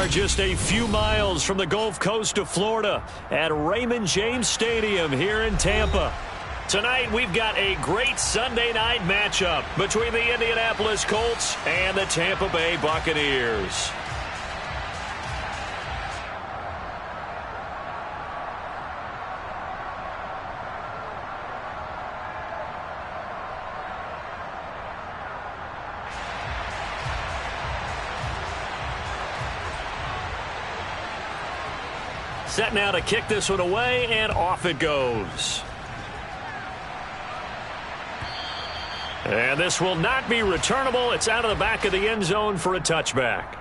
are just a few miles from the Gulf Coast of Florida at Raymond James Stadium here in Tampa. Tonight, we've got a great Sunday night matchup between the Indianapolis Colts and the Tampa Bay Buccaneers. Set now to kick this one away, and off it goes. And this will not be returnable. It's out of the back of the end zone for a touchback.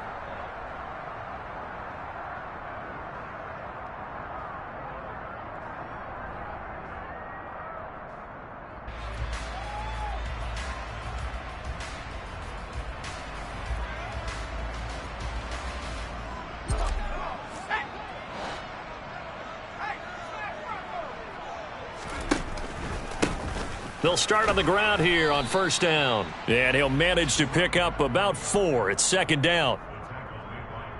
They'll start on the ground here on first down. And he'll manage to pick up about 4. It's second down.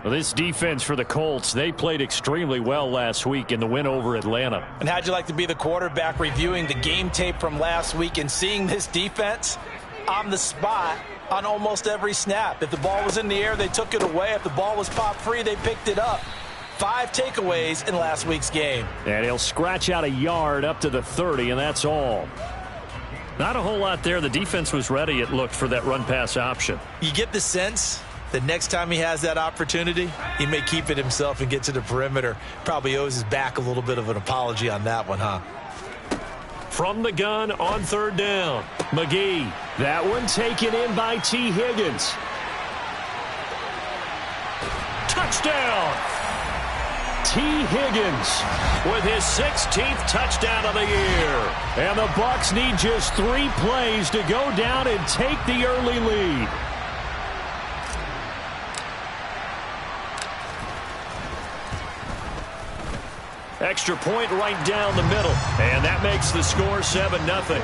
Well, this defense for the Colts, they played extremely well last week in the win over Atlanta. And how'd you like to be the quarterback reviewing the game tape from last week and seeing this defense on the spot on almost every snap? If the ball was in the air, they took it away. If the ball was popped free, they picked it up. 5 takeaways in last week's game. And he'll scratch out a yard up to the 30, and that's all. Not a whole lot there. The defense was ready, it looked, for that run-pass option. You get the sense that next time he has that opportunity, he may keep it himself and get to the perimeter. Probably owes his back a little bit of an apology on that one, huh? From the gun on third down, McGee. That one taken in by T. Higgins. Touchdown! T. Higgins with his 16th touchdown of the year. And the Bucs need just 3 plays to go down and take the early lead. Extra point right down the middle. And that makes the score 7-0.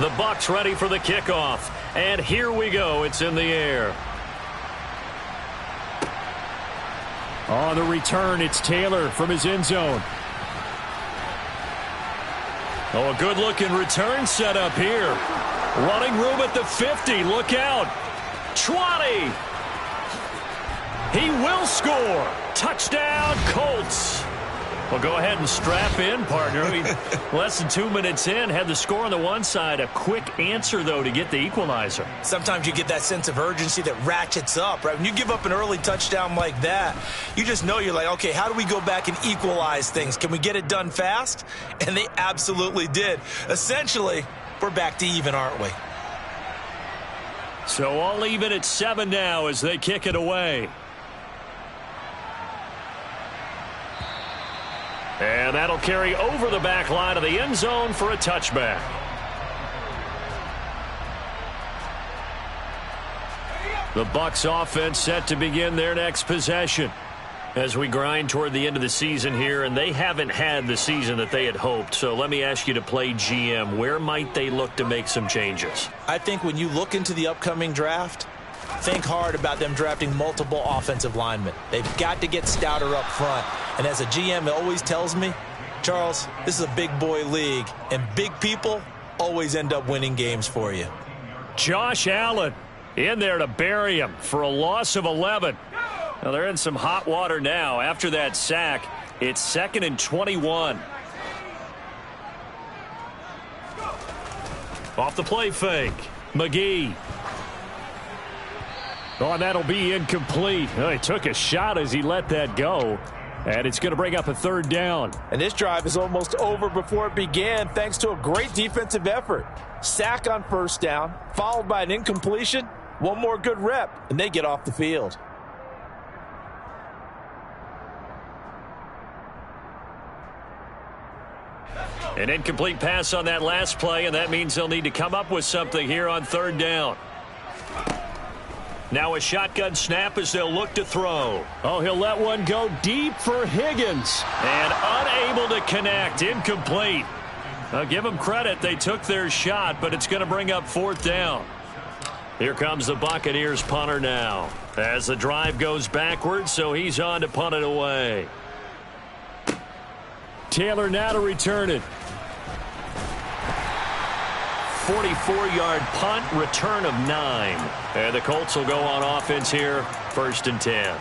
The Bucs ready for the kickoff. And here we go. It's in the air. On the return, it's Taylor from his end zone. Oh, a good-looking return set up here. Running room at the 50. Look out. 20. He will score. Touchdown, Colts. Well, go ahead and strap in, partner. Less than 2 minutes in, had the score on the one side. A quick answer, though, to get the equalizer. Sometimes you get that sense of urgency that ratchets up, right? When you give up an early touchdown like that, you just know you're like, okay, how do we go back and equalize things? Can we get it done fast? And they absolutely did. Essentially, we're back to even, aren't we? So all even at 7 now as they kick it away. And that'll carry over the back line of the end zone for a touchback. The Bucs offense set to begin their next possession as we grind toward the end of the season here, and they haven't had the season that they had hoped. So let me ask you to play GM. Where might they look to make some changes? I think when you look into the upcoming draft, think hard about them drafting multiple offensive linemen. They've got to get stouter up front. And as a GM, it always tells me, Charles, this is a big boy league, and big people always end up winning games for you. Josh Allen in there to bury him for a loss of 11. Now they're in some hot water now. After that sack, it's 2nd and 21. Off the play fake, McGee. Oh, and that'll be incomplete. Oh, he took a shot as he let that go. And it's going to bring up a 3rd down. And this drive is almost over before it began thanks to a great defensive effort. Sack on first down, followed by an incompletion. One more good rep, and they get off the field. An incomplete pass on that last play, and that means they'll need to come up with something here on 3rd down. Now a shotgun snap as they'll look to throw. Oh, he'll let one go deep for Higgins. And unable to connect. Incomplete. I'll give them credit. They took their shot, but it's going to bring up 4th down. Here comes the Buccaneers punter now. As the drive goes backwards, so he's on to punt it away. Taylor now to return it. 44-yard punt, return of 9. And the Colts will go on offense here, 1st and 10.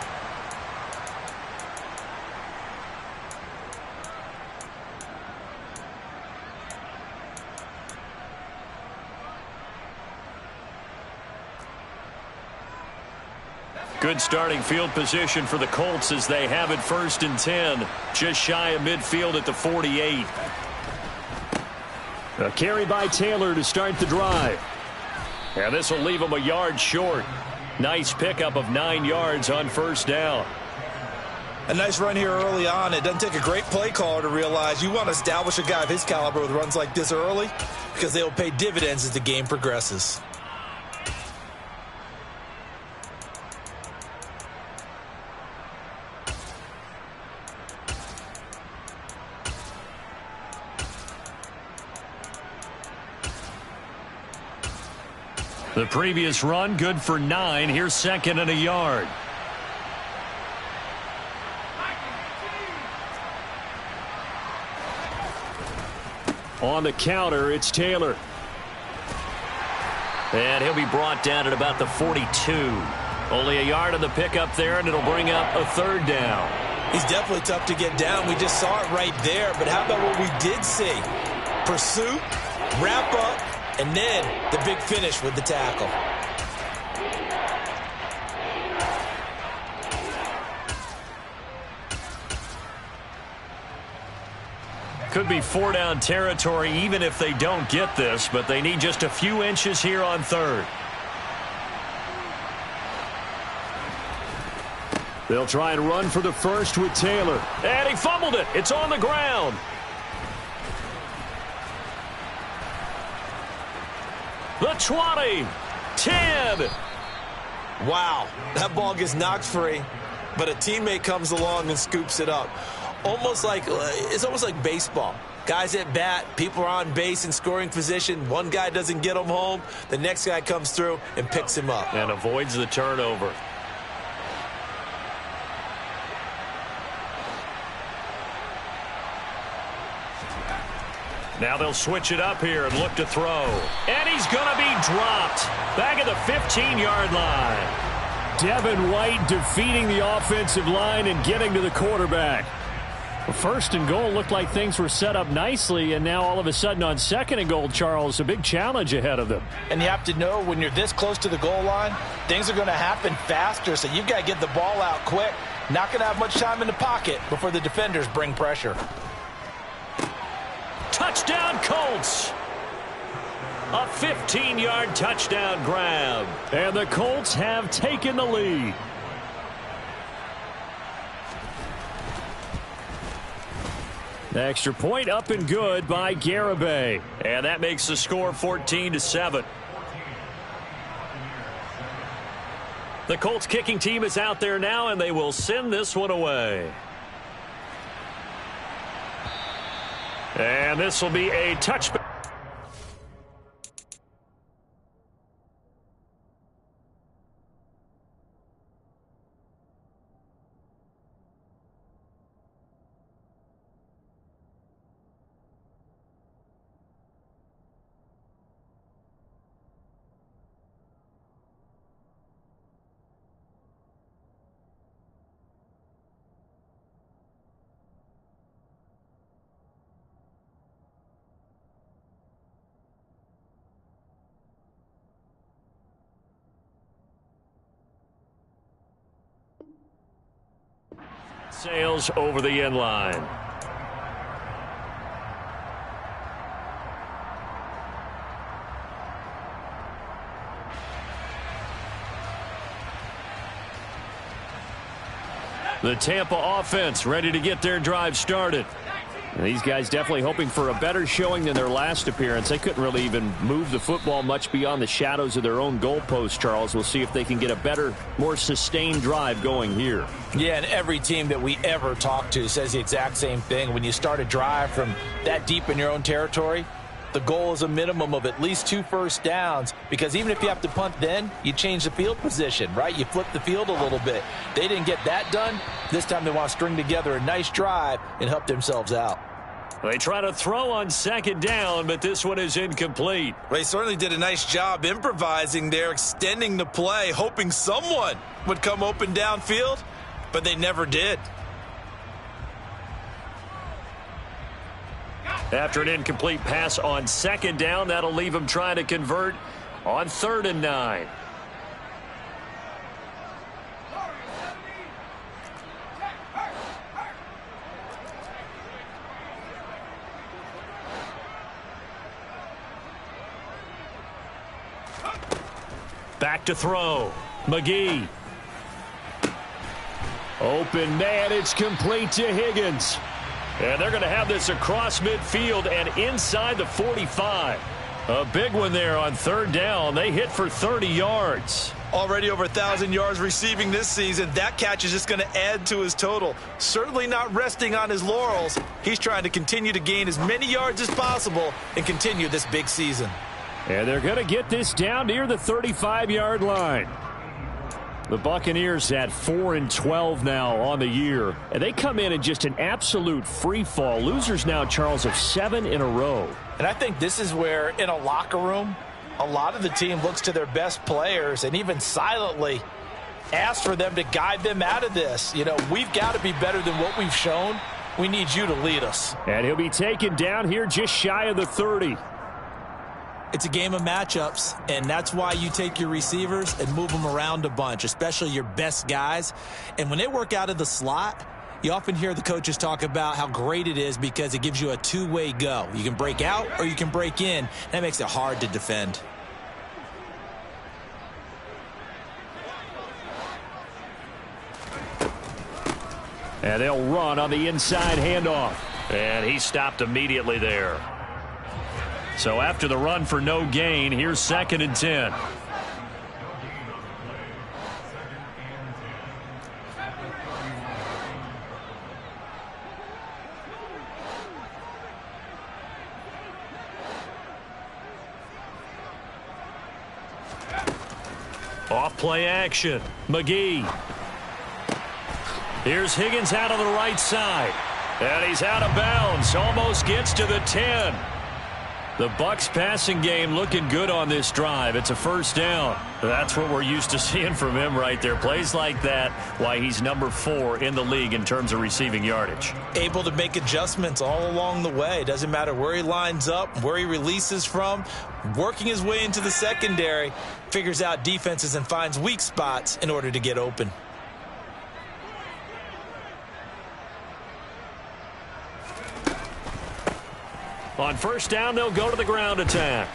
Good starting field position for the Colts as they have it 1st and 10. Just shy of midfield at the 48. A carry by Taylor to start the drive. And this will leave him a yard short. Nice pickup of 9 yards on 1st down. A nice run here early on. It doesn't take a great play caller to realize you want to establish a guy of his caliber with runs like this early because they will pay dividends as the game progresses. The previous run, good for 9. Here's 2nd and a yard. On the counter, it's Taylor. And he'll be brought down at about the 42. Only a yard on the pickup there, and it'll bring up a 3rd down. He's definitely tough to get down. We just saw it right there. But how about what we did see? Pursuit, wrap up, and then the big finish with the tackle. Could be 4-down territory even if they don't get this, but they need just a few inches here on 3rd. They'll try and run for the 1st with Taylor. And he fumbled it. It's on the ground. The 20, 10. Wow, that ball gets knocked free, but a teammate comes along and scoops it up. It's almost like baseball. Guys at bat, people are on base in scoring position. One guy doesn't get him home. The next guy comes through and picks him up. And avoids the turnover. Now they'll switch it up here and look to throw. And he's going to be dropped. Back at the 15-yard line. Devin White defeating the offensive line and getting to the quarterback. 1st and goal looked like things were set up nicely, and now all of a sudden on 2nd and goal, Charles, a big challenge ahead of them. And you have to know when you're this close to the goal line, things are going to happen faster, so you've got to get the ball out quick. Not going to have much time in the pocket before the defenders bring pressure. Touchdown, Colts. A 15-yard touchdown grab. And the Colts have taken the lead. The extra point up and good by Garibay. And that makes the score 14-7. The Colts kicking team is out there now, and they will send this one away. And this will be a touchback. Sails over the end line. The Tampa offense ready to get their drive started. These guys definitely hoping for a better showing than their last appearance. They couldn't really even move the football much beyond the shadows of their own goalpost, Charles. We'll see if they can get a better, more sustained drive going here. Yeah, and every team that we ever talk to says the exact same thing. When you start a drive from that deep in your own territory, the goal is a minimum of at least 2 first downs, because even if you have to punt then, you change the field position, right? You flip the field a little bit. They didn't get that done. This time they want to string together a nice drive and help themselves out. They try to throw on second down, but this one is incomplete. Well, they certainly did a nice job improvising there, extending the play, hoping someone would come open downfield, but they never did. After an incomplete pass on second down, that'll leave them trying to convert on 3rd and 9. Back to throw. McGee. Open man, it's complete to Higgins. And they're going to have this across midfield and inside the 45. A big one there on 3rd down. They hit for 30 yards. Already over 1,000 yards receiving this season. That catch is just going to add to his total. Certainly not resting on his laurels. He's trying to continue to gain as many yards as possible and continue this big season. And they're going to get this down near the 35-yard line. The Buccaneers at 4-12 now on the year. And they come in just an absolute free fall. Losers now, Charles, of 7 in a row. And I think this is where, in a locker room, a lot of the team looks to their best players and even silently asks for them to guide them out of this. You know, we've got to be better than what we've shown. We need you to lead us. And he'll be taken down here just shy of the 30. It's a game of matchups, and that's why you take your receivers and move them around a bunch, especially your best guys. And when they work out of the slot, you often hear the coaches talk about how great it is because it gives you a two-way go. You can break out or you can break in. That makes it hard to defend. And they'll run on the inside handoff. And he stopped immediately there. So after the run for no gain, here's 2nd and 10. Off play action. McGee. Here's Higgins out on the right side. And he's out of bounds. Almost gets to the 10. The Bucs passing game looking good on this drive. It's a 1st down. That's what we're used to seeing from him right there. Plays like that, why he's number 4 in the league in terms of receiving yardage. Able to make adjustments all along the way. Doesn't matter where he lines up, where he releases from. Working his way into the secondary. Figures out defenses and finds weak spots in order to get open. On 1st down, they'll go to the ground attack.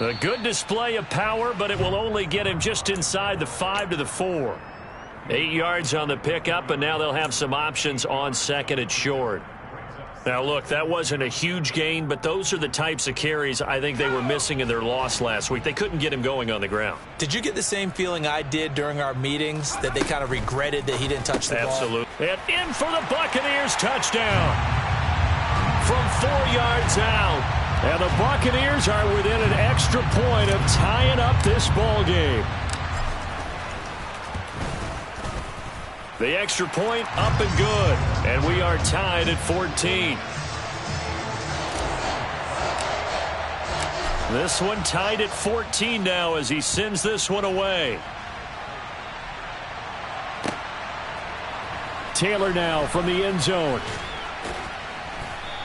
A good display of power, but it will only get him just inside the 5 to the 4. 8 yards on the pickup, and now they'll have some options on 2nd and short. Now, look, that wasn't a huge gain, but those are the types of carries I think they were missing in their loss last week. They couldn't get him going on the ground. Did you get the same feeling I did during our meetings, that they kind of regretted that he didn't touch the ball? Absolutely. And in for the Buccaneers touchdown. From 4 yards out. And the Buccaneers are within an extra point of tying up this ball game. The extra point up and good. And we are tied at 14. This one tied at 14 now as he sends this one away. Taylor now from the end zone.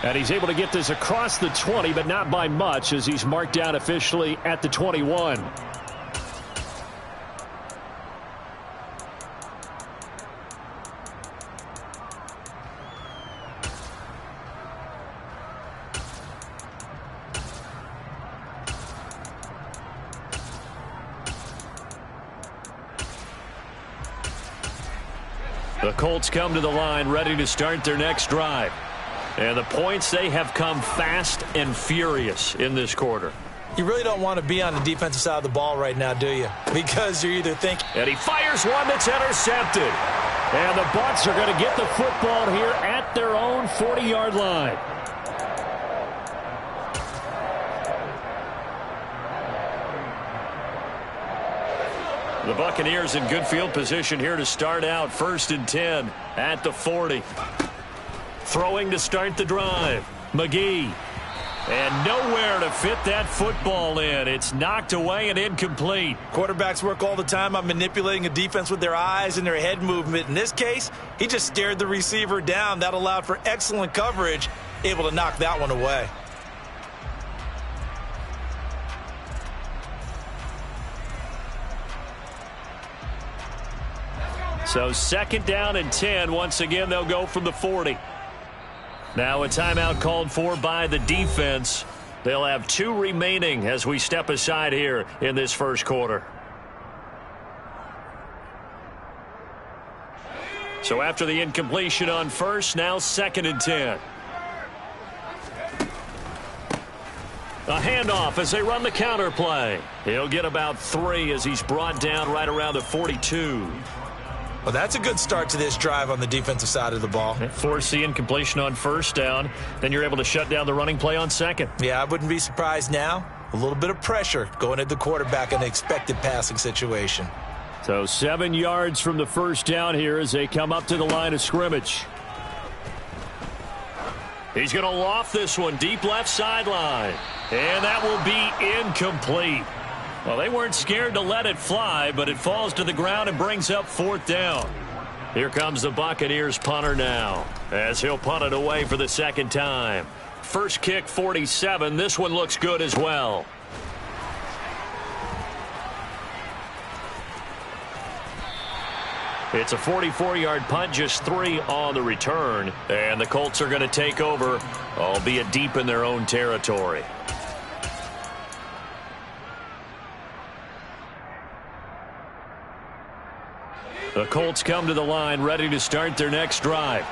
And he's able to get this across the 20, but not by much as he's marked down officially at the 21. The Colts come to the line ready to start their next drive. And the points, they have come fast and furious in this quarter. You really don't want to be on the defensive side of the ball right now, do you? Because you're either thinking... And he fires one that's intercepted. And the Bucs are going to get the football here at their own 40-yard line. The Buccaneers in good field position here to start out. 1st and 10 at the 40. Throwing to start the drive. McGee. And nowhere to fit that football in. It's knocked away and incomplete. Quarterbacks work all the time on manipulating a defense with their eyes and their head movement. In this case, he just stared the receiver down. That allowed for excellent coverage, able to knock that one away. So 2nd down and 10. Once again, they'll go from the 40. Now a timeout called for by the defense. They'll have 2 remaining as we step aside here in this first quarter. So after the incompletion on first, now 2nd and 10. A handoff as they run the counter play. He'll get about 3 as he's brought down right around the 42. Well, that's a good start to this drive on the defensive side of the ball. Force the incompletion on 1st down. Then you're able to shut down the running play on 2nd. Yeah, I wouldn't be surprised now. A little bit of pressure going at the quarterback in an expected passing situation. So 7 yards from the 1st down here as they come up to the line of scrimmage. He's going to loft this one deep left sideline. And that will be incomplete. Well, they weren't scared to let it fly, but it falls to the ground and brings up 4th down. Here comes the Buccaneers punter now, as he'll punt it away for the 2nd time. First kick, 47. This one looks good as well. It's a 44-yard punt, just 3 on the return. And the Colts are going to take over, albeit deep in their own territory. The Colts come to the line ready to start their next drive.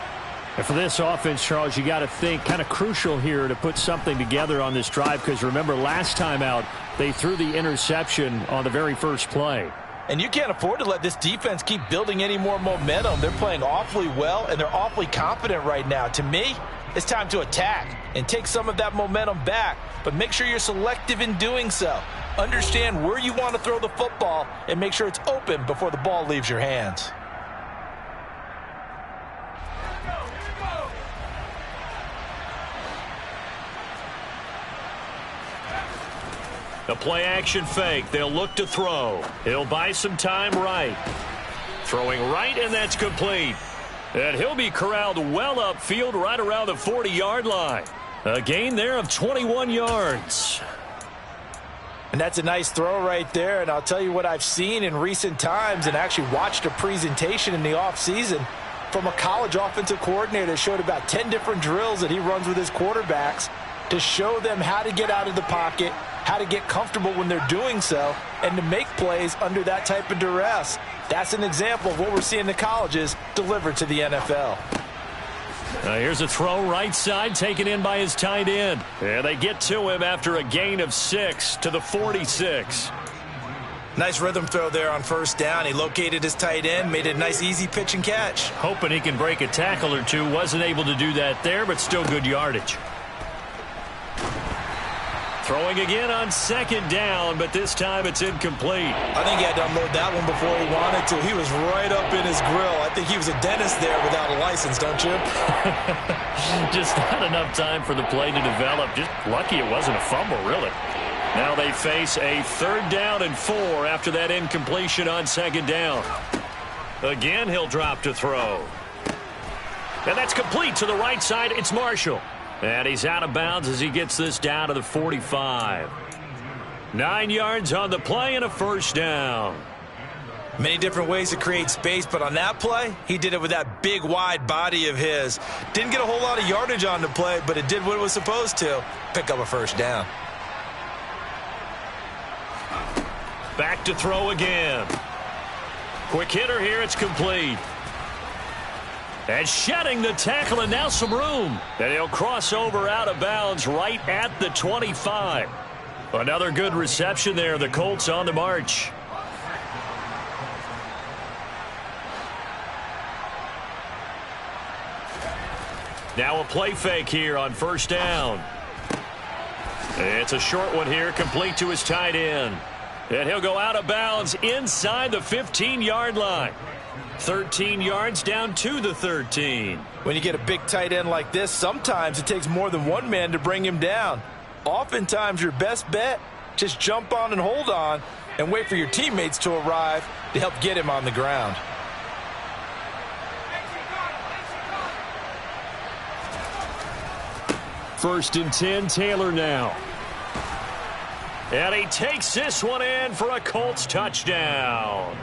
And for this offense, Charles, you got to think kind of crucial here to put something together on this drive, because remember last time out they threw the interception on the very first play. And you can't afford to let this defense keep building any more momentum. They're playing awfully well, and they're awfully confident right now. To me, it's time to attack and take some of that momentum back, but make sure you're selective in doing so. Understand where you want to throw the football and make sure it's open before the ball leaves your hands. A play action fake. They'll look to throw. He'll buy some time right. Throwing right, and that's complete. And he'll be corralled well upfield right around the 40-yard line. A gain there of 21 yards. And that's a nice throw right there. And I'll tell you what I've seen in recent times and actually watched a presentation in the offseason from a college offensive coordinator that showed about 10 different drills that he runs with his quarterbacks to show them how to get out of the pocket, how to get comfortable when they're doing so, and to make plays under that type of duress. That's an example of what we're seeing in the colleges delivered to the NFL. Here's a throw right side taken in by his tight end. And they get to him after a gain of 6 to the 46. Nice rhythm throw there on 1st down. He located his tight end, made it a nice easy pitch and catch. Hoping he can break a tackle or two. Wasn't able to do that there, but still good yardage. Throwing again on 2nd down, but this time it's incomplete. I think he had to unload that one before he wanted to. He was right up in his grill. I think he was a dentist there without a license, don't you? Just not enough time for the play to develop. Just lucky it wasn't a fumble, really. Now they face a 3rd down and 4 after that incompletion on 2nd down. Again, he'll drop to throw. And that's complete to the right side. It's Marshall. And he's out of bounds as he gets this down to the 45. 9 yards on the play and a 1st down. Many different ways to create space, but on that play, he did it with that big, wide body of his. Didn't get a whole lot of yardage on the play, but it did what it was supposed to. Pick up a 1st down. Back to throw again. Quick hitter here. It's complete. And shedding the tackle, and now some room. And he'll cross over out of bounds right at the 25. Another good reception there. The Colts on the march. Now a play fake here on first down. It's a short one here, complete to his tight end. And he'll go out of bounds inside the 15-yard line. 13 yards down to the 13. When you get a big tight end like this, sometimes it takes more than one man to bring him down. Oftentimes your best bet, just jump on and hold on and wait for your teammates to arrive to help get him on the ground. First and 10, Taylor now. And he takes this one in for a Colts touchdown.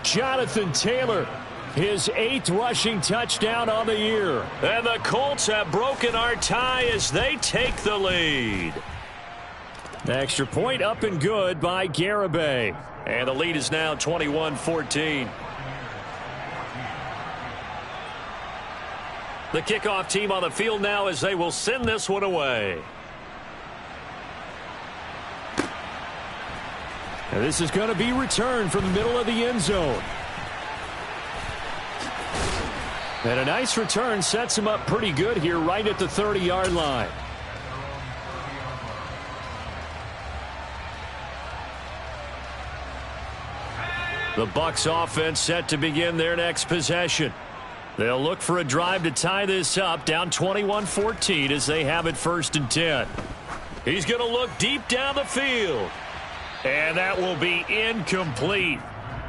Jonathan Taylor, his 8th rushing touchdown on the year. And the Colts have broken our tie as they take the lead. Extra point up and good by Garibay. And the lead is now 21-14. The kickoff team on the field now as they will send this one away. And this is going to be returned from the middle of the end zone. And a nice return sets him up pretty good here right at the 30-yard line. The Bucs offense set to begin their next possession. They'll look for a drive to tie this up, down 21-14 as they have it first and 10. He's going to look deep down the field. And that will be incomplete.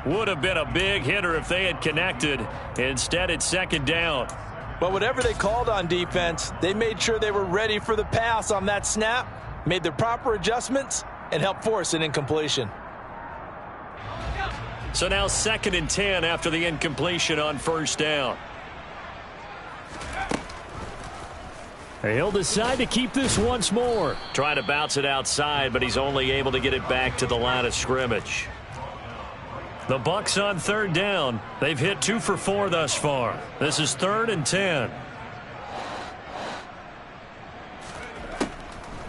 Would have been a big hitter if they had connected. Instead, it's second down. But whatever they called on defense, they made sure they were ready for the pass on that snap, made the proper adjustments, and helped force an incompletion. So now second and 10 after the incompletion on first down. He'll decide to keep this once more. Trying to bounce it outside, but he's only able to get it back to the line of scrimmage. The Bucs on third down. They've hit 2 for 4 thus far. This is third and 10.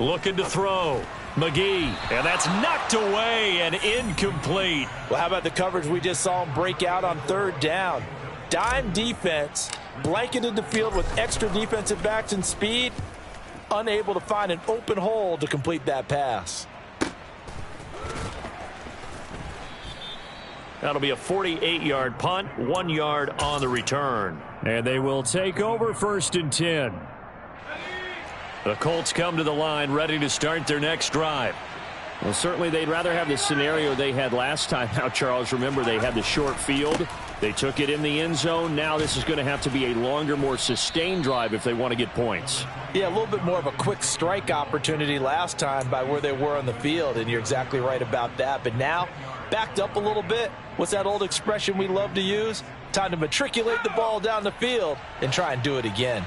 Looking to throw. McGee, and that's knocked away and incomplete. Well, how about the coverage we just saw him break out on third down? Dime defense, blanketed the field with extra defensive backs and speed, unable to find an open hole to complete that pass. That'll be a 48-yard punt, 1 yard on the return. And they will take over first and 10. The Colts come to the line ready to start their next drive. Well, certainly they'd rather have the scenario they had last time. Now, Charles, remember they had the short field. They took it in the end zone. Now this is going to have to be a longer, more sustained drive if they want to get points. Yeah, a little bit more of a quick strike opportunity last time by where they were on the field, and you're exactly right about that. But now, backed up a little bit. What's that old expression we love to use? Time to matriculate the ball down the field and try and do it again.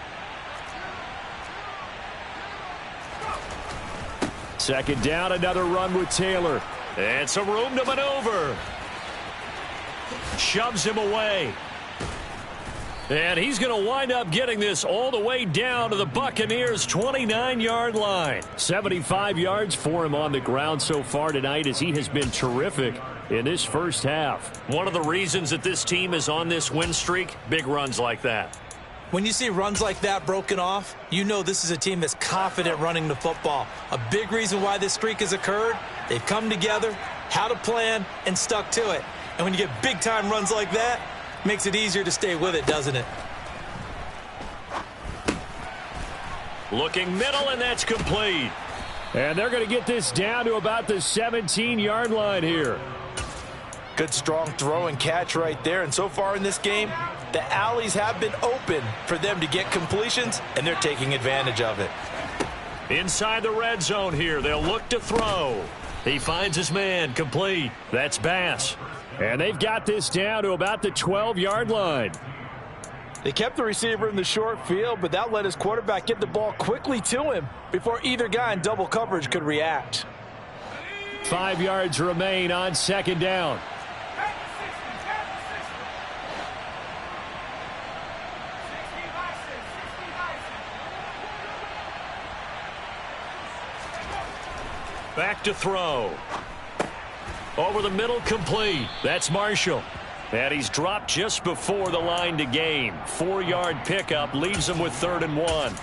Second down, another run with Taylor. And some room to maneuver. Shoves him away. And he's going to wind up getting this all the way down to the Buccaneers' 29-yard line. 75 yards for him on the ground so far tonight as he has been terrific in this first half. One of the reasons that this team is on this win streak, big runs like that. When you see runs like that broken off, you know this is a team that's confident running the football. A big reason why this streak has occurred, they've come together, had a plan, and stuck to it. And when you get big-time runs like that, it makes it easier to stay with it, doesn't it? Looking middle, and that's complete. And they're going to get this down to about the 17-yard line here. Good, strong throw and catch right there. And so far in this game, the alleys have been open for them to get completions, and they're taking advantage of it. Inside the red zone here, they'll look to throw. He finds his man, complete. That's Bass. And they've got this down to about the 12-yard line. They kept the receiver in the short field, but that let his quarterback get the ball quickly to him before either guy in double coverage could react. 5 yards remain on second down. Back to throw. Over the middle, complete. That's Marshall. And he's dropped just before the line to gain. 4-yard pickup leaves him with 3rd and 1.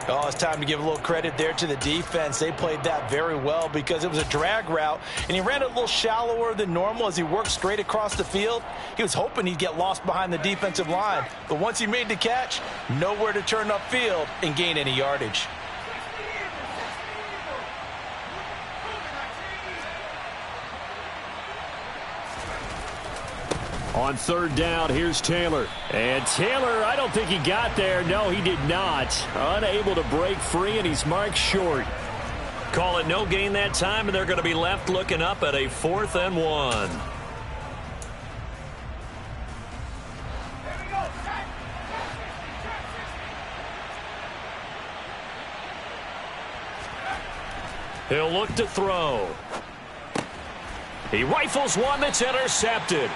Oh, it's time to give a little credit there to the defense. They played that very well because it was a drag route, and he ran a little shallower than normal as he worked straight across the field. He was hoping he'd get lost behind the defensive line, but once he made the catch, nowhere to turn upfield and gain any yardage. On 3rd down, here's Taylor. And Taylor, I don't think he got there. No, he did not. Unable to break free, and he's marked short. Call it no gain that time, and they're going to be left looking up at a 4th and 1. He'll look to throw. He rifles one that's intercepted.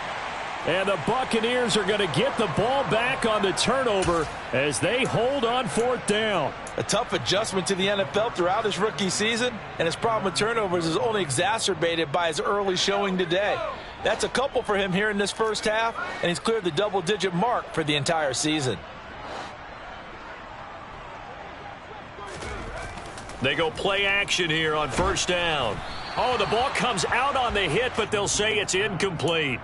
And the Buccaneers are going to get the ball back on the turnover as they hold on 4th down. A tough adjustment to the NFL throughout his rookie season, and his problem with turnovers is only exacerbated by his early showing today. That's a couple for him here in this first half, and he's cleared the double-digit mark for the entire season. They go play action here on 1st down. Oh, the ball comes out on the hit, but they'll say it's incomplete.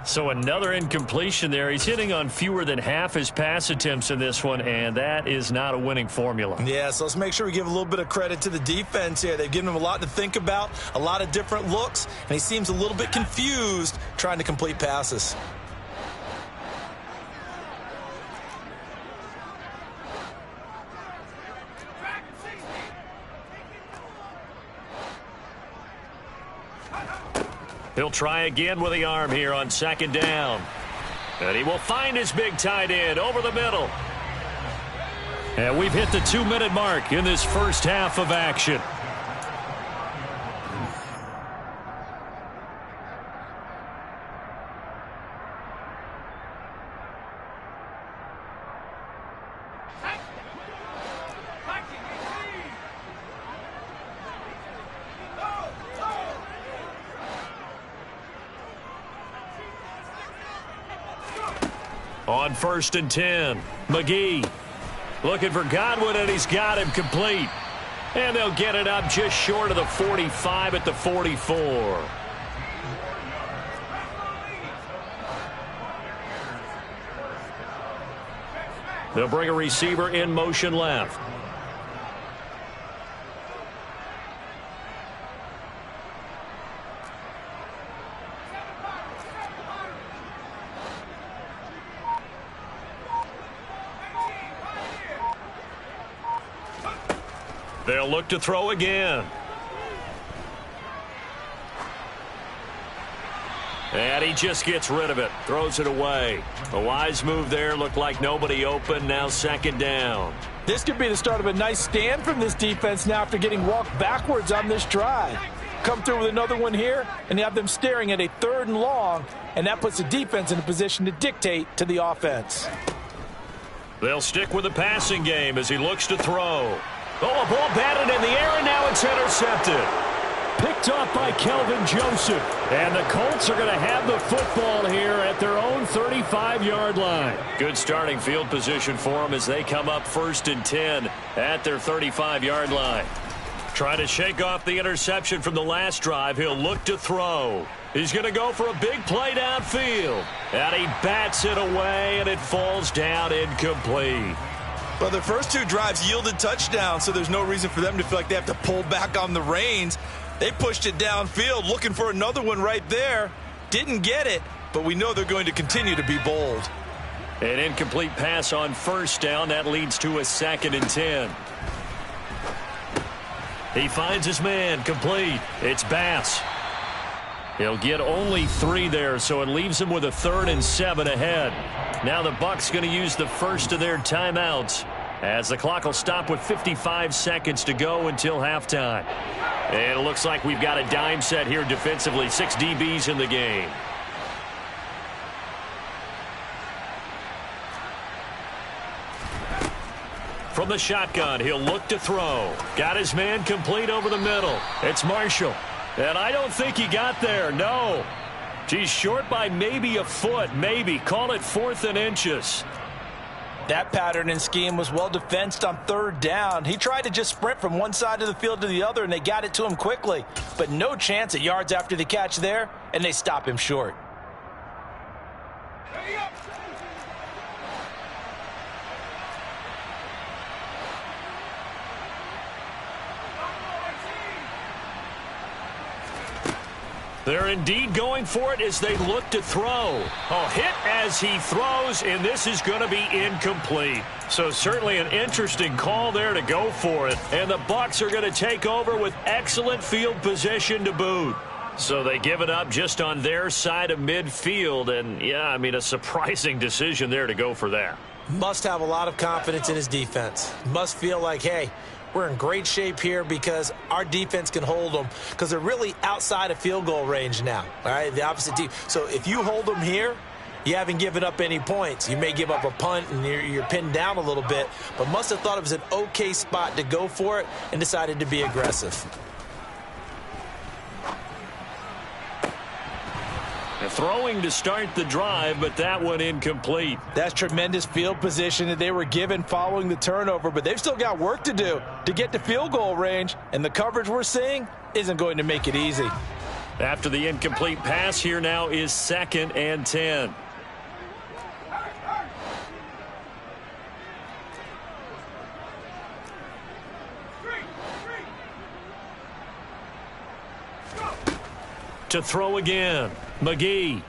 So another incompletion there. He's hitting on fewer than half his pass attempts in this one, and that is not a winning formula. Yeah, so let's make sure we give a little bit of credit to the defense here. They've given him a lot to think about, a lot of different looks, and he seems a little bit confused trying to complete passes. He'll try again with the arm here on 2nd down. And he will find his big tight end over the middle. And we've hit the 2-minute mark in this first half of action. On 1st and 10, McGee looking for Godwin, and he's got him complete. And they'll get it up just short of the 45 at the 44. They'll bring a receiver in motion left. They'll look to throw again. And he just gets rid of it. Throws it away. A wise move there. Looked like nobody open. Now 2nd down. This could be the start of a nice stand from this defense now after getting walked backwards on this drive. Come through with another one here, and you have them staring at a 3rd and long, and that puts the defense in a position to dictate to the offense. They'll stick with the passing game as he looks to throw. Oh, a ball batted in the air, and now it's intercepted. Picked off by Kelvin Joseph. And the Colts are going to have the football here at their own 35-yard line. Good starting field position for them as they come up 1st and 10 at their 35-yard line. Trying to shake off the interception from the last drive. He'll look to throw. He's going to go for a big play downfield. And he bats it away, and it falls down incomplete. Well, their first 2 drives yielded touchdowns, so there's no reason for them to feel like they have to pull back on the reins. They pushed it downfield, looking for another one right there. Didn't get it, but we know they're going to continue to be bold. An incomplete pass on 1st down. That leads to a 2nd and 10. He finds his man, complete. It's Bass. He'll get only 3 there, so it leaves him with a 3rd and 7 ahead. Now the Bucs going to use the first of their timeouts as the clock will stop with 55 seconds to go until halftime. And it looks like we've got a dime set here defensively. 6 DBs in the game. From the shotgun, he'll look to throw. Got his man complete over the middle. It's Marshall. And I don't think he got there, no. He's short by maybe a foot, maybe. Call it 4th and inches. That pattern and scheme was well defensed on 3rd down. He tried to just sprint from one side of the field to the other, and they got it to him quickly. But no chance at yards after the catch there, and they stop him short. They're indeed going for it as they look to throw. Oh, hit as he throws, and this is going to be incomplete. So certainly an interesting call there to go for it. And the Bucs are going to take over with excellent field position to boot. So they give it up just on their side of midfield. And, yeah, I mean, a surprising decision there to go for that. Must have a lot of confidence in his defense. Must feel like, hey, we're in great shape here because our defense can hold them because they're really outside of field goal range now. All right, the opposite team. So if you hold them here, you haven't given up any points. You may give up a punt and you're pinned down a little bit, but must have thought it was an okay spot to go for it and decided to be aggressive. Throwing to start the drive, but that one incomplete. That's tremendous field position that they were given following the turnover, but they've still got work to do to get to field goal range, and the coverage we're seeing isn't going to make it easy. After the incomplete pass, here now is 2nd and 10. To throw again, McGee.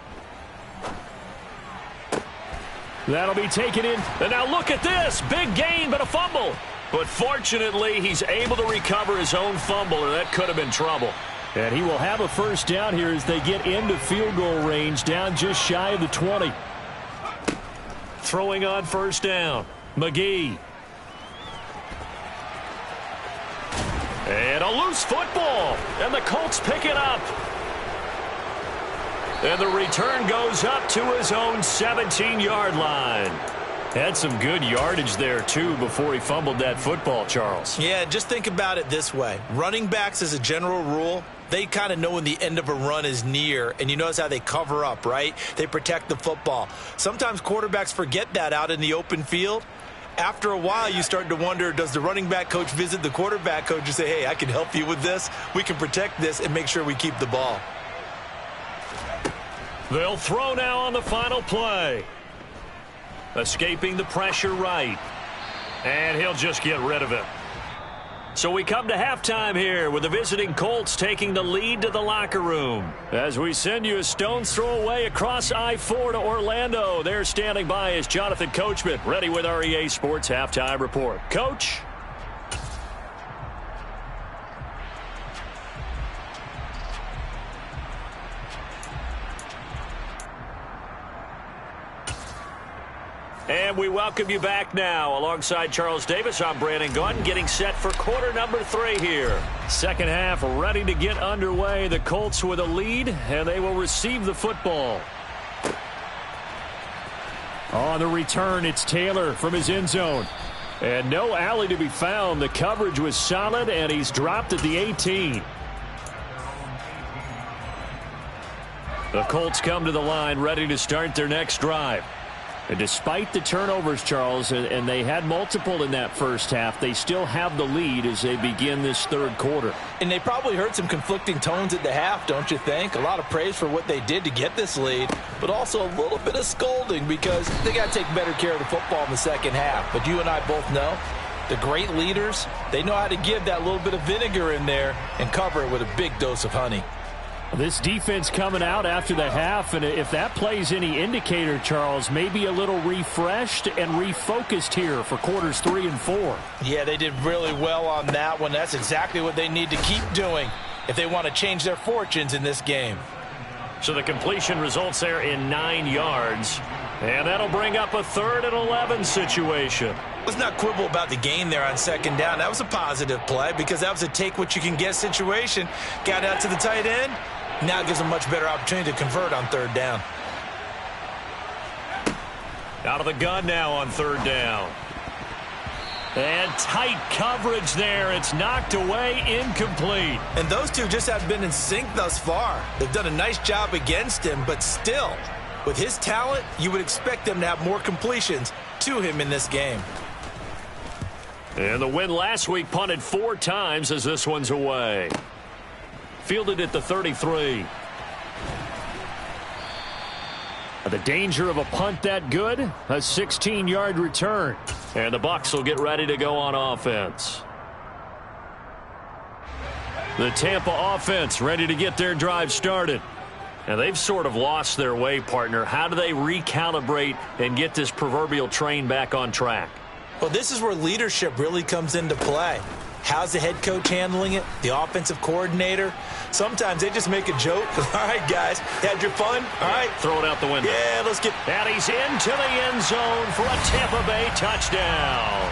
That'll be taken in. And now look at this. Big gain, but a fumble. But fortunately, he's able to recover his own fumble, or that could have been trouble. And he will have a first down here as they get into field goal range, down just shy of the 20. Throwing on 1st down, McGee. And a loose football. And the Colts pick it up. And the return goes up to his own 17-yard line. Had some good yardage there, too, before he fumbled that football, Charles. Yeah, just think about it this way. Running backs, as a general rule, they kind of know when the end of a run is near, and you notice how they cover up, right? They protect the football. Sometimes quarterbacks forget that out in the open field. After a while, you start to wonder, does the running back coach visit the quarterback coach and say, hey, I can help you with this. We can protect this and make sure we keep the ball. They'll throw now on the final play. Escaping the pressure right. And he'll just get rid of it. So we come to halftime here with the visiting Colts taking the lead to the locker room. As we send you a stone's throw away across I-4 to Orlando. There standing by is Jonathan Coachman, ready with our EA Sports Halftime Report. Coach? And we welcome you back now. Alongside Charles Davis, I'm Brandon Gaudin, getting set for quarter number 3 here. Second half ready to get underway. The Colts with a lead, and they will receive the football. On the return, it's Taylor from his end zone. And no alley to be found. The coverage was solid, and he's dropped at the 18. The Colts come to the line ready to start their next drive. And despite the turnovers, Charles, and they had multiple in that first half, they still have the lead as they begin this third quarter. And they probably heard some conflicting tones at the half, don't you think? A lot of praise for what they did to get this lead, but also a little bit of scolding because they got to take better care of the football in the second half. But you and I both know the great leaders, they know how to give that little bit of vinegar in there and cover it with a big dose of honey. This defense coming out after the half, and if that plays any indicator, Charles, maybe a little refreshed and refocused here for quarters 3 and 4. Yeah, they did really well on that one. That's exactly what they need to keep doing if they want to change their fortunes in this game. So the completion results there in 9 yards, and that'll bring up a 3rd and 11 situation. Let's not quibble about the gain there on second down. That was a positive play because that was a take-what-you-can-get situation. Got out to the tight end. Now it gives them a much better opportunity to convert on 3rd down. Out of the gun now on 3rd down. And tight coverage there. It's knocked away, incomplete. And those two just have been in sync thus far. They've done a nice job against him, but still, with his talent, you would expect them to have more completions to him in this game. And the win last week punted 4 times as this one's away. Fielded at the 33. The danger of a punt that good? A 16-yard return. And the Bucs will get ready to go on offense. The Tampa offense ready to get their drive started. And they've sort of lost their way, partner. How do they recalibrate and get this proverbial train back on track? Well, this is where leadership really comes into play. How's the head coach handling it? The offensive coordinator? Sometimes they just make a joke. All right, guys, had your fun? All right. Throw it out the window. Yeah, let's get... And he's into the end zone for a Tampa Bay touchdown.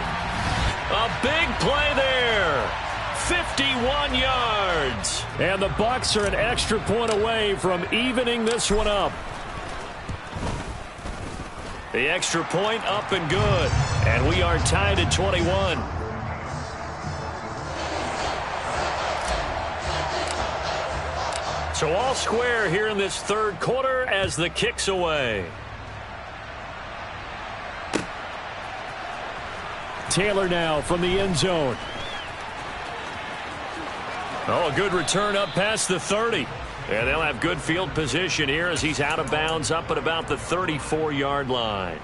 A big play there. 51 yards. And the Bucs are an extra point away from evening this one up. The extra point up and good. And we are tied at 21. So all square here in this third quarter as the kick's away. Taylor now from the end zone. Oh, a good return up past the 30. And they'll have good field position here as he's out of bounds up at about the 34-yard line.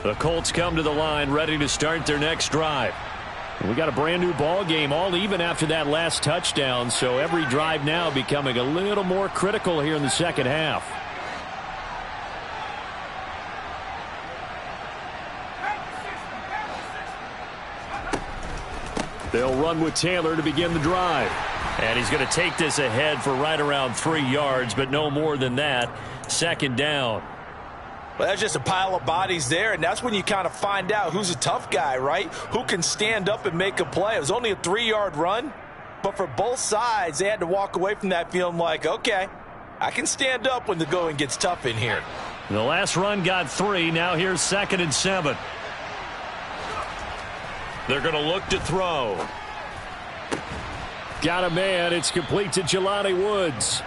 The Colts come to the line ready to start their next drive. We got a brand new ball game, all even after that last touchdown, so every drive now becoming a little more critical here in the second half. They'll run with Taylor to begin the drive. And he's going to take this ahead for right around 3 yards, but no more than that. Second down. Well, that's just a pile of bodies there, and that's when you kind of find out who's a tough guy, right? Who can stand up and make a play. It was only a 3-yard run, but for both sides, they had to walk away from that feeling like, okay, I can stand up when the going gets tough in here. The last run got 3. Now here's 2nd and 7. They're going to look to throw. Got a man. It's complete to Jelani Woods.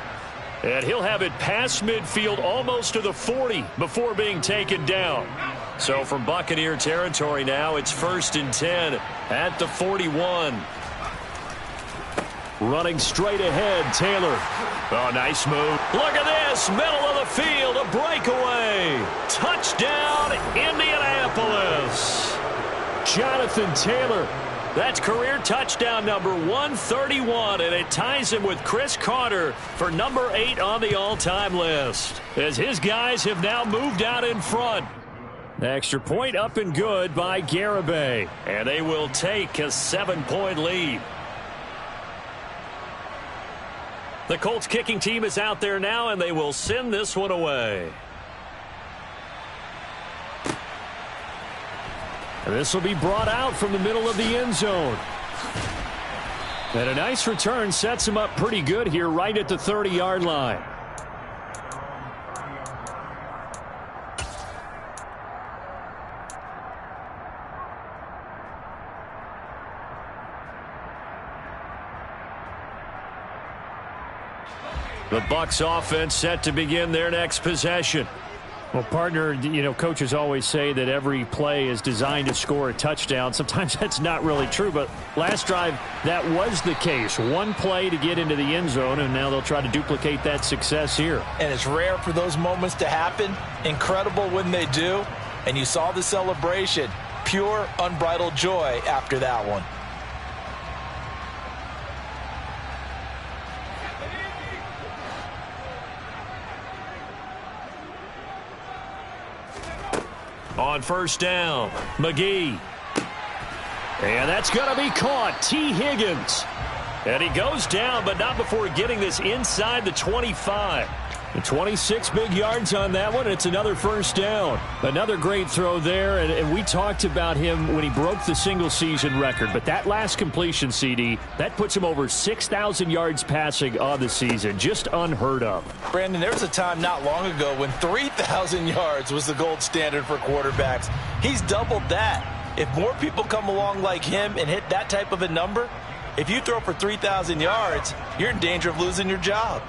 And he'll have it past midfield almost to the 40 before being taken down. So from Buccaneer territory now, it's 1st and 10 at the 41. Running straight ahead, Taylor. Oh, nice move. Look at this, middle of the field, a breakaway. Touchdown, Indianapolis. Jonathan Taylor. That's career touchdown number 131, and it ties him with Chris Carter for number 8 on the all-time list. As his guys have now moved out in front. Extra point up and good by Garibay. And they will take a 7-point lead. The Colts kicking team is out there now, and they will send this one away. And this will be brought out from the middle of the end zone. And a nice return sets him up pretty good here right at the 30-yard line. The Bucs offense set to begin their next possession. Well, partner, you know, coaches always say that every play is designed to score a touchdown. Sometimes that's not really true, but last drive, that was the case. One play to get into the end zone, and now they'll try to duplicate that success here. And it's rare for those moments to happen. Incredible when they do. And you saw the celebration. Pure, unbridled joy after that one. On first down, McGee. And that's going to be caught. T. Higgins. And he goes down, but not before getting this inside the 25. 26 big yards on that one. It's another first down. Another great throw there, and we talked about him when he broke the single-season record. But that last completion, CD, that puts him over 6,000 yards passing on the season. Just unheard of. Brandon, there was a time not long ago when 3,000 yards was the gold standard for quarterbacks. He's doubled that. If more people come along like him and hit that type of a number, if you throw for 3,000 yards, you're in danger of losing your job.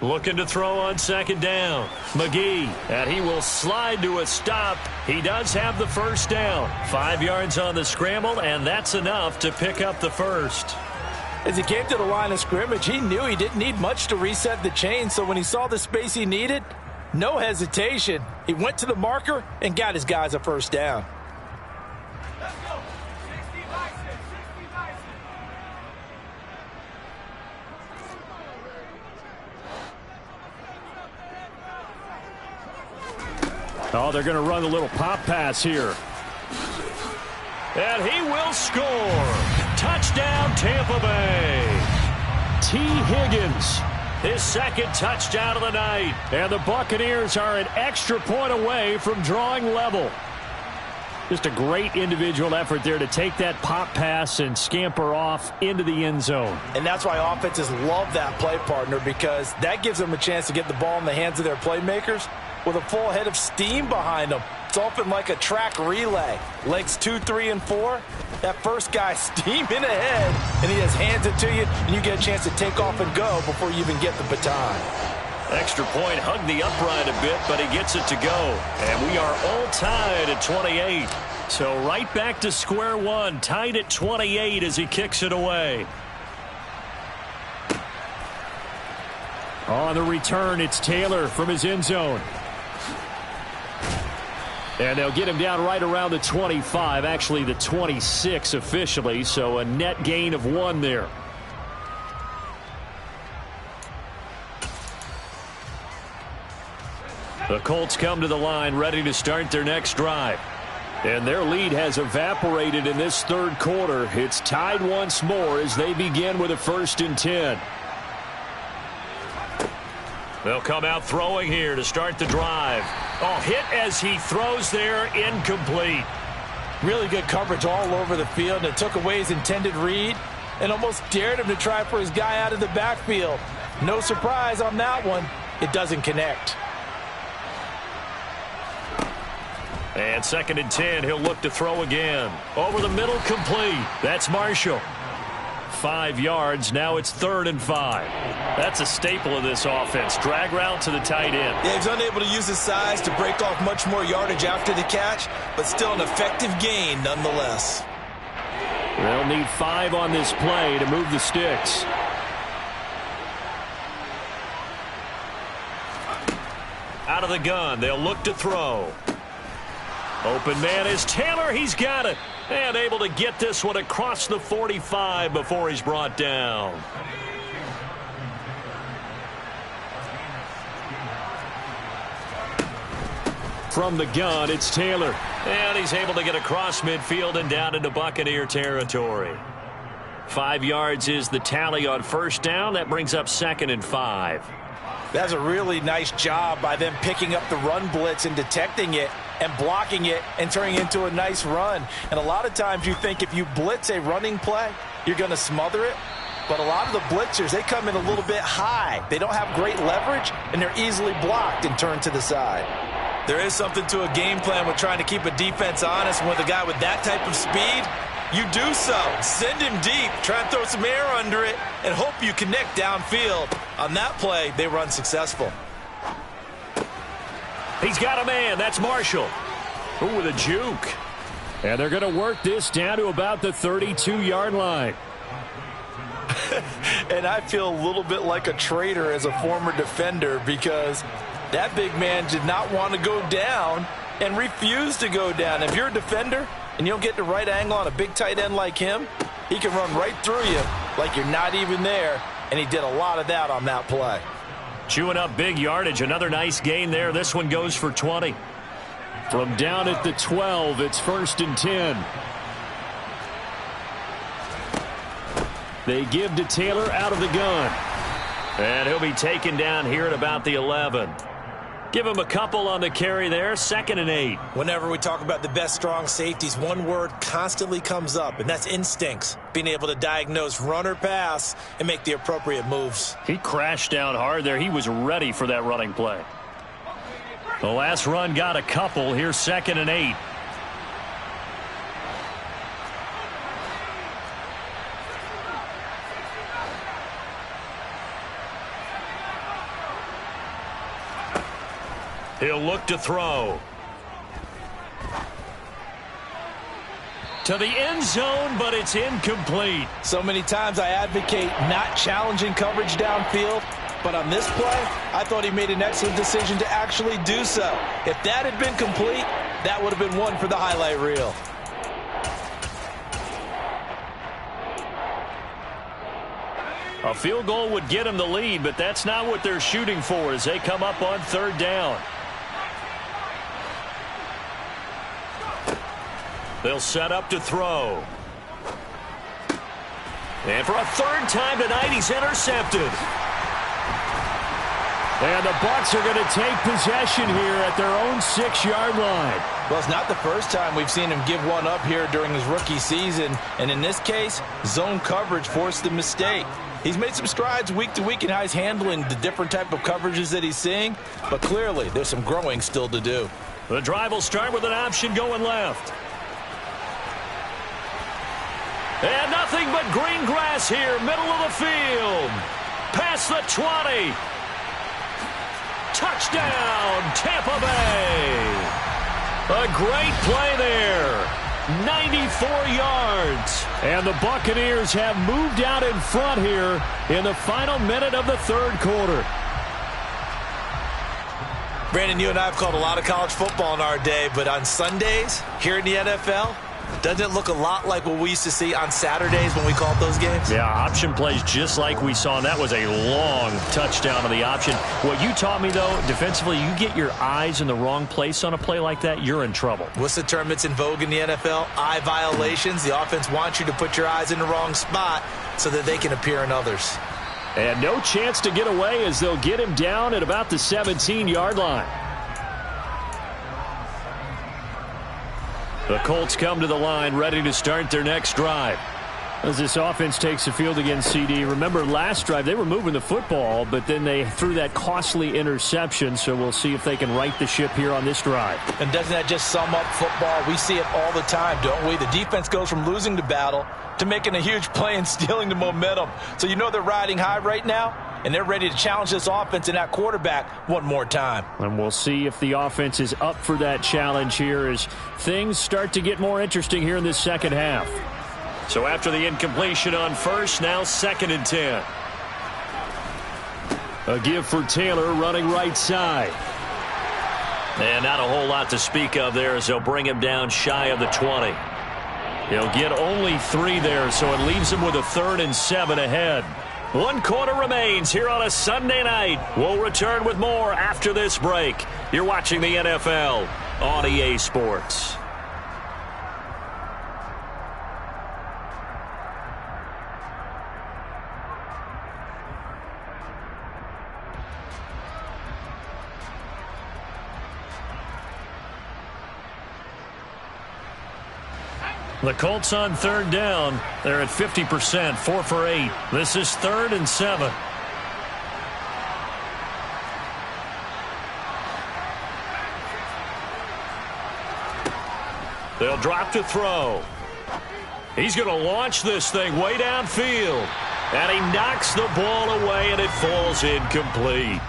Looking to throw on second down. McGee, and he will slide to a stop. He does have the first down. 5 yards on the scramble, and that's enough to pick up the first. As he came to the line of scrimmage, he knew he didn't need much to reset the chain, so when he saw the space he needed, no hesitation. He went to the marker and got his guys a first down. Oh, they're going to run a little pop pass here. And he will score. Touchdown, Tampa Bay. T. Higgins. His second touchdown of the night. And the Buccaneers are an extra point away from drawing level. Just a great individual effort there to take that pop pass and scamper off into the end zone. And that's why offenses love that play partner, because that gives them a chance to get the ball in the hands of their playmakers with a full head of steam behind them. It's often like a track relay. Legs 2, 3, and 4. That first guy steaming ahead, and he just hands it to you, and you get a chance to take off and go before you even get the baton. Extra point, hugged the upright a bit, but he gets it to go. And we are all tied at 28. So right back to square one, tied at 28 as he kicks it away. On the return, it's Taylor from his end zone. And they'll get him down right around the 25, actually the 26 officially, so a net gain of 1 there. The Colts come to the line ready to start their next drive. And their lead has evaporated in this third quarter. It's tied once more as they begin with a 1st and 10. They'll come out throwing here to start the drive. Oh, hit as he throws there, incomplete. Really good coverage all over the field, and it took away his intended read and almost dared him to try for his guy out of the backfield. No surprise on that one. It doesn't connect. And 2nd and 10, he'll look to throw again. Over the middle, complete. That's Marshall. 5 yards. Now it's 3rd and 5. That's a staple of this offense. Drag route to the tight end. Yeah, he's unable to use his size to break off much more yardage after the catch, but still an effective gain nonetheless. They'll need 5 on this play to move the sticks. Out of the gun, they'll look to throw. Open man is Taylor. He's got it. And able to get this one across the 45 before he's brought down. From the gun, it's Taylor. And he's able to get across midfield and down into Buccaneer territory. 5 yards is the tally on 1st down. That brings up 2nd and 5. That's a really nice job by them picking up the run blitz and detecting it and blocking it and turning it into a nice run. And a lot of times you think if you blitz a running play, you're going to smother it. But a lot of the blitzers, they come in a little bit high. They don't have great leverage, and they're easily blocked and turned to the side. There is something to a game plan with trying to keep a defense honest. With a guy with that type of speed, you do so. Send him deep, try and throw some air under it, and hope you connect downfield. On that play, they run successful. He's got a man. That's Marshall. Ooh, with a juke. And they're going to work this down to about the 32-yard line. And I feel a little bit like a traitor as a former defender, because that big man did not want to go down and refused to go down. If you're a defender and you don't get the right angle on a big tight end like him, he can run right through you like you're not even there, and he did a lot of that on that play. Chewing up big yardage. Another nice gain there. This one goes for 20. From down at the 12, it's 1st and 10. They give to Taylor out of the gun. And he'll be taken down here at about the 11. Give him a couple on the carry there, 2nd and 8. Whenever we talk about the best strong safeties, one word constantly comes up, and that's instincts. Being able to diagnose run or pass and make the appropriate moves. He crashed down hard there. He was ready for that running play. The last run got a couple. Here's 2nd and 8. He'll look to throw. To the end zone, but it's incomplete. So many times I advocate not challenging coverage downfield, but on this play, I thought he made an excellent decision to actually do so. If that had been complete, that would have been one for the highlight reel. A field goal would get him the lead, but that's not what they're shooting for as they come up on 3rd down. They'll set up to throw. And for a 3rd time tonight, he's intercepted. And the Bucs are going to take possession here at their own 6-yard line. Well, it's not the first time we've seen him give one up here during his rookie season. And in this case, zone coverage forced the mistake. He's made some strides week to week in how he's handling the different type of coverages that he's seeing. But clearly, there's some growing still to do. The drive will start with an option going left. And nothing but green grass here, middle of the field. Past the 20. Touchdown, Tampa Bay. A great play there. 94 yards. And the Buccaneers have moved out in front here in the final minute of the 3rd quarter. Brandon, you and I have called a lot of college football in our day, but on Sundays here in the NFL, doesn't it look a lot like what we used to see on Saturdays when we called those games? Yeah, option plays just like we saw, and that was a long touchdown on the option. What you taught me, though, defensively, you get your eyes in the wrong place on a play like that, you're in trouble. What's the term that's in vogue in the NFL? Eye violations. The offense wants you to put your eyes in the wrong spot so that they can appear in others. And no chance to get away as they'll get him down at about the 17-yard line. The Colts come to the line ready to start their next drive. As this offense takes the field against CD, remember last drive they were moving the football, but then they threw that costly interception, so we'll see if they can right the ship here on this drive. And doesn't that just sum up football? We see it all the time, don't we? The defense goes from losing the battle to making a huge play and stealing the momentum. So you know they're riding high right now, and they're ready to challenge this offense and that quarterback one more time. And we'll see if the offense is up for that challenge here as things start to get more interesting here in this 2nd half. So after the incompletion on 1st, now 2nd and 10. A give for Taylor running right side. And not a whole lot to speak of there as they'll bring him down shy of the 20. He'll get only 3 there, so it leaves him with a 3rd and 7 ahead. 1 quarter remains here on a Sunday night. We'll return with more after this break. You're watching the NFL on EA Sports. The Colts on 3rd down. They're at 50%, 4 for 8. This is 3rd and 7. They'll drop to throw. He's going to launch this thing way downfield. And he knocks the ball away, and it falls incomplete.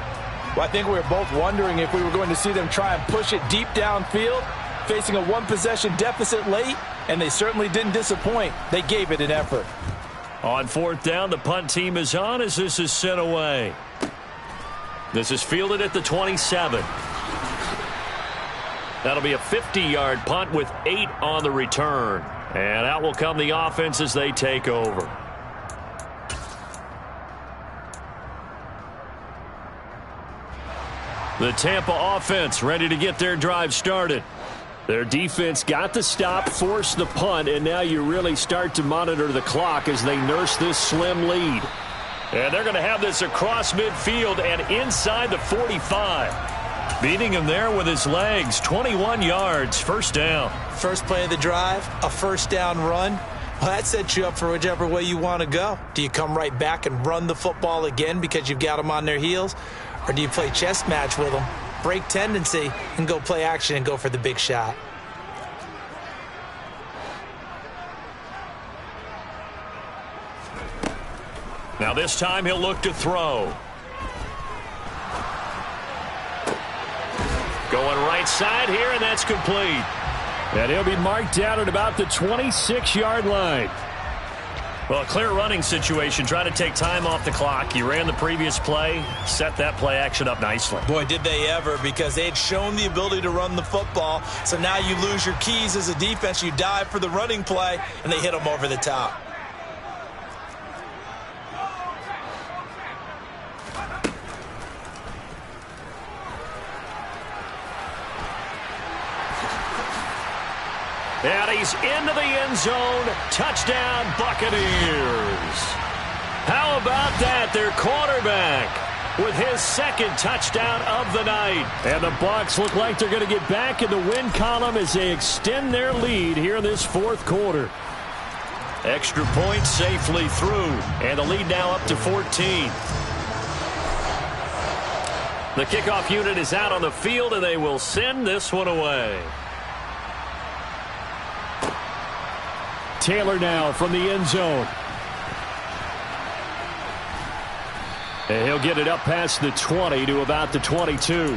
Well, I think we were both wondering if we were going to see them try and push it deep downfield, facing a 1-possession deficit late, and they certainly didn't disappoint. They gave it an effort. On 4th down, the punt team is on as this is sent away. This is fielded at the 27. That'll be a 50-yard punt with 8 on the return. And out will come the offense as they take over. The Tampa offense ready to get their drive started. Their defense got the stop, forced the punt, and now you really start to monitor the clock as they nurse this slim lead. And they're going to have this across midfield and inside the 45. Beating him there with his legs, 21 yards, first down. First play of the drive, a first down run. Well, that sets you up for whichever way you want to go. Do you come right back and run the football again because you've got them on their heels? Or do you play chess match with them, break tendency, and go play action and go for the big shot? Now this time he'll look to throw. Going right side here, and that's complete. And he'll be marked down at about the 26-yard line. Well, a clear running situation. Try to take time off the clock. You ran the previous play, set that play action up nicely. Boy, did they ever, because they had shown the ability to run the football. So now you lose your keys as a defense. You dive for the running play, and they hit them over the top. And he's into the end zone. Touchdown, Buccaneers. How about that? Their quarterback with his second touchdown of the night. And the Bucs look like they're going to get back in the win column as they extend their lead here in this fourth quarter. Extra point safely through. And the lead now up to 14. The kickoff unit is out on the field, and they will send this one away. Taylor now from the end zone. And he'll get it up past the 20 to about the 22.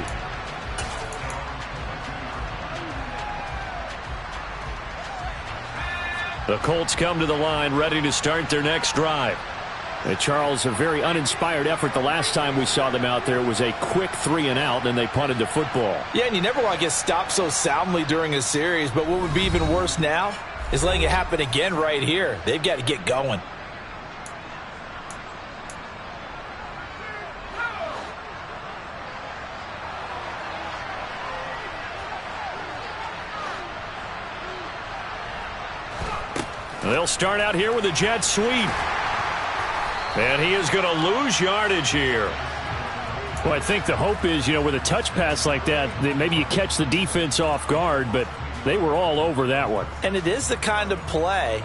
The Colts come to the line ready to start their next drive. And Charles, a very uninspired effort the last time we saw them out there. It was a quick 3-and-out, and they punted the football. Yeah, and you never want to get stopped so soundly during a series, but what would be even worse now is letting it happen again right here. They've got to get going. They'll start out here with a jet sweep. And he is going to lose yardage here. Well, I think the hope is, with a touch pass like that maybe you catch the defense off guard, but they were all over that one. And it is the kind of play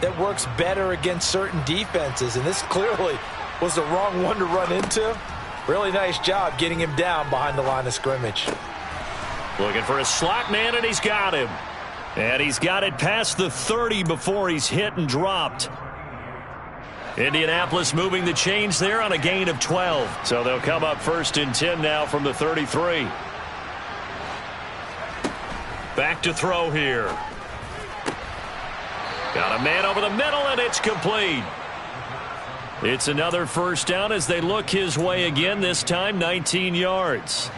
that works better against certain defenses, and this clearly was the wrong one to run into. Really nice job getting him down behind the line of scrimmage. Looking for a slot man, and he's got him. And he's got it past the 30 before he's hit and dropped. Indianapolis moving the chains there on a gain of 12. So they'll come up 1st and 10 now from the 33. Back to throw here. Got a man over the middle, and it's complete. It's another first down as they look his way again, this time 19 yards.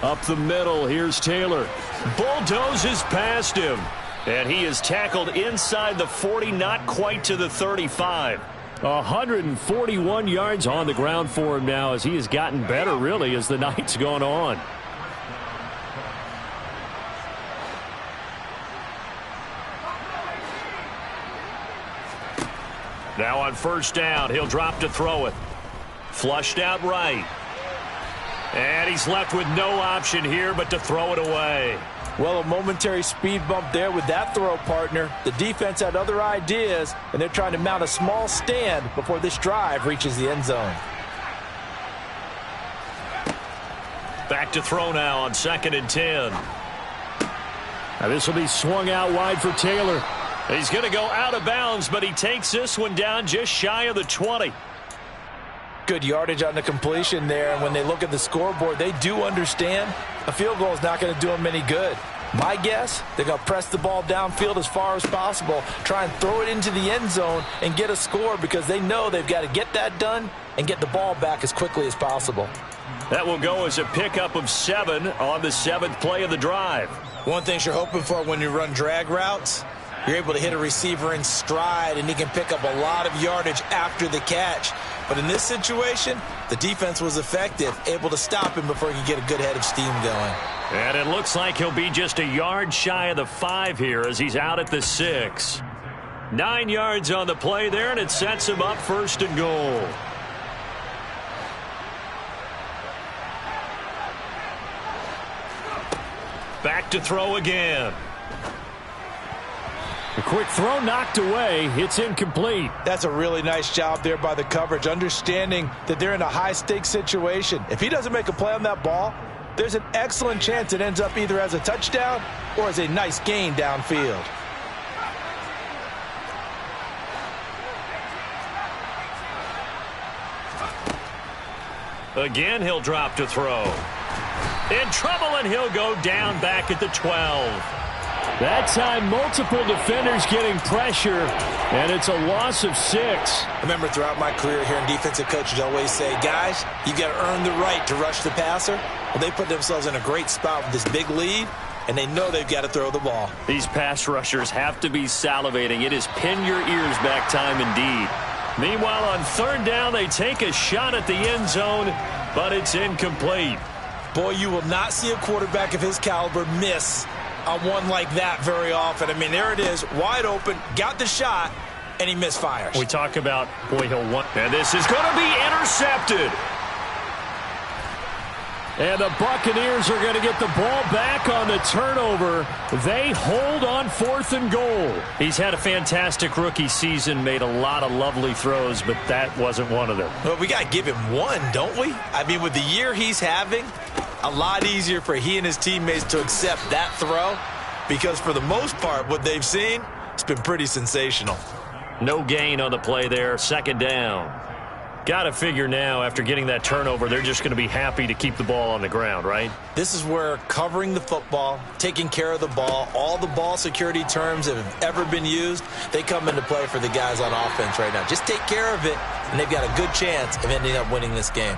Up the middle, here's Taylor. Bulldozes past him. And he is tackled inside the 40, not quite to the 35. 141 yards on the ground for him now as he has gotten better, really, as the night's gone on. Now on first down, he'll drop to throw it. Flushed out right. And he's left with no option here but to throw it away. Well, a momentary speed bump there with that throw, partner. The defense had other ideas, and they're trying to mount a small stand before this drive reaches the end zone. Back to throw now on 2nd and 10. Now this will be swung out wide for Taylor. He's going to go out of bounds, but he takes this one down just shy of the 20. Good yardage on the completion there, and when they look at the scoreboard, they do understand a field goal is not going to do them any good. My guess, they're going to press the ball downfield as far as possible, try and throw it into the end zone and get a score because they know they've got to get that done and get the ball back as quickly as possible. That will go as a pickup of 7 on the 7th play of the drive. One thing you're hoping for when you run drag routes, You're able to hit a receiver in stride, and he can pick up a lot of yardage after the catch. But in this situation, the defense was effective, able to stop him before he could get a good head of steam going. And it looks like he'll be just a yard shy of the 5 here as he's out at the 6. 9 yards on the play there, and it sets him up 1st and goal. Back to throw again. A quick throw knocked away. It's incomplete. That's a really nice job there by the coverage, understanding that they're in a high-stakes situation. If he doesn't make a play on that ball, there's an excellent chance it ends up either as a touchdown or as a nice gain downfield. Again, he'll drop to throw. In trouble, and he'll go down back at the 12. That time, multiple defenders getting pressure, and it's a loss of 6. I remember throughout my career here in defensive coaches always say, guys, you got to earn the right to rush the passer. Well, they put themselves in a great spot with this big lead, and they know they've got to throw the ball. These pass rushers have to be salivating. It is pin your ears back time indeed. Meanwhile, on 3rd down, they take a shot at the end zone, but it's incomplete. Boy, you will not see a quarterback of his caliber miss on one like that very often. I mean, there it is, wide open, got the shot, and he misfires. We talk about, boy, he'll want, and this is going to be intercepted. And the Buccaneers are going to get the ball back on the turnover. They hold on 4th and goal. He's had a fantastic rookie season, made a lot of lovely throws, but that wasn't one of them. Well, we got to give him one, don't we? I mean, with the year he's having, a lot easier for he and his teammates to accept that throw, because for the most part, what they've seen, it's been pretty sensational. No gain on the play there, 2nd down. Got to figure now, after getting that turnover, they're just going to be happy to keep the ball on the ground, right? This is where covering the football, taking care of the ball, all the ball security terms that have ever been used, they come into play for the guys on offense right now. Just take care of it, and they've got a good chance of ending up winning this game.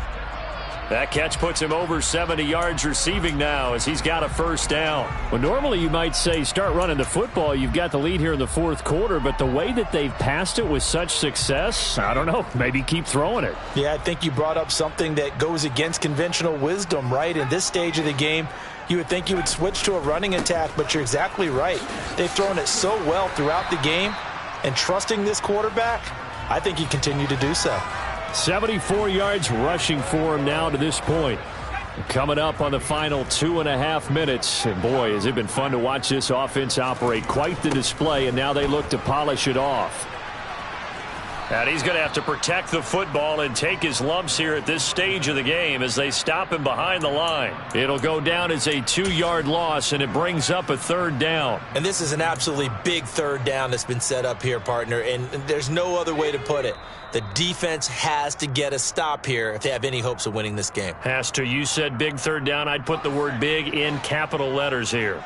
That catch puts him over 70 yards receiving now as he's got a 1st down. Well, normally you might say start running the football. You've got the lead here in the 4th quarter, but the way that they've passed it with such success, I don't know, maybe keep throwing it. Yeah, I think you brought up something that goes against conventional wisdom, right? In this stage of the game, you would think you would switch to a running attack, but you're exactly right. They've thrown it so well throughout the game, and trusting this quarterback, I think you continue to do so. 74 yards rushing for him now to this point. Coming up on the final 2.5 minutes. And boy, has it been fun to watch this offense operate. Quite the display, and now they look to polish it off. And he's going to have to protect the football and take his lumps here at this stage of the game as they stop him behind the line. It'll go down as a 2-yard loss, and it brings up a 3rd down. And this is an absolutely big 3rd down that's been set up here, partner, and there's no other way to put it. The defense has to get a stop here if they have any hopes of winning this game. Has to. You said big 3rd down. I'd put the word big in capital letters here.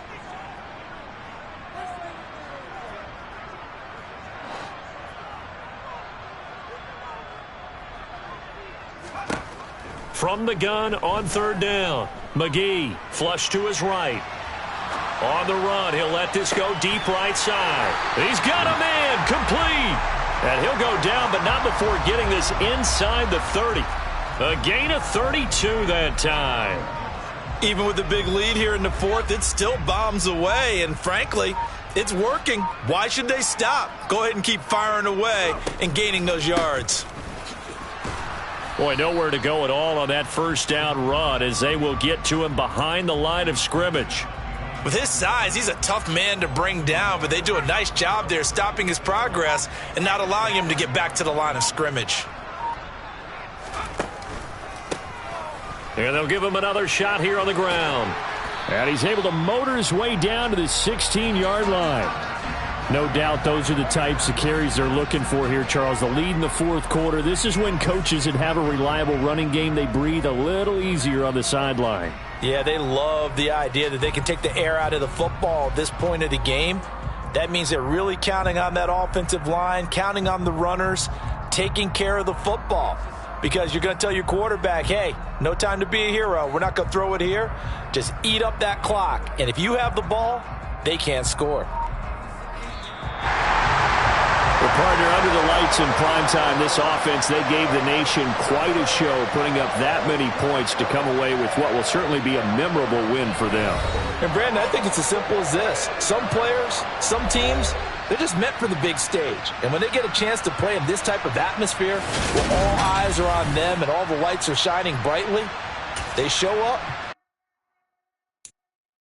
From the gun on 3rd down. McGee, flush to his right. On the run, he'll let this go deep right side. He's got a man, complete. And he'll go down, but not before getting this inside the 30. A gain of 32 that time. Even with the big lead here in the 4th, it still bombs away, and frankly, it's working. Why should they stop? Go ahead and keep firing away and gaining those yards. Boy, nowhere to go at all on that 1st down run as they will get to him behind the line of scrimmage. With his size, he's a tough man to bring down, but they do a nice job there stopping his progress and not allowing him to get back to the line of scrimmage. And they'll give him another shot here on the ground. And he's able to motor his way down to the 16-yard line. No doubt those are the types of carries they're looking for here, Charles. The lead in the 4th quarter. This is when coaches that have a reliable running game, they breathe a little easier on the sideline. Yeah, they love the idea that they can take the air out of the football at this point of the game. That means they're really counting on that offensive line, counting on the runners, taking care of the football. Because you're going to tell your quarterback, hey, no time to be a hero. We're not going to throw it here. Just eat up that clock. And if you have the ball, they can't score. Well, partner, under the lights in primetime, this offense, they gave the nation quite a show, putting up that many points to come away with what will certainly be a memorable win for them. And, Brandon, I think it's as simple as this. Some players, some teams, they're just meant for the big stage. And when they get a chance to play in this type of atmosphere, where all eyes are on them and all the lights are shining brightly, they show up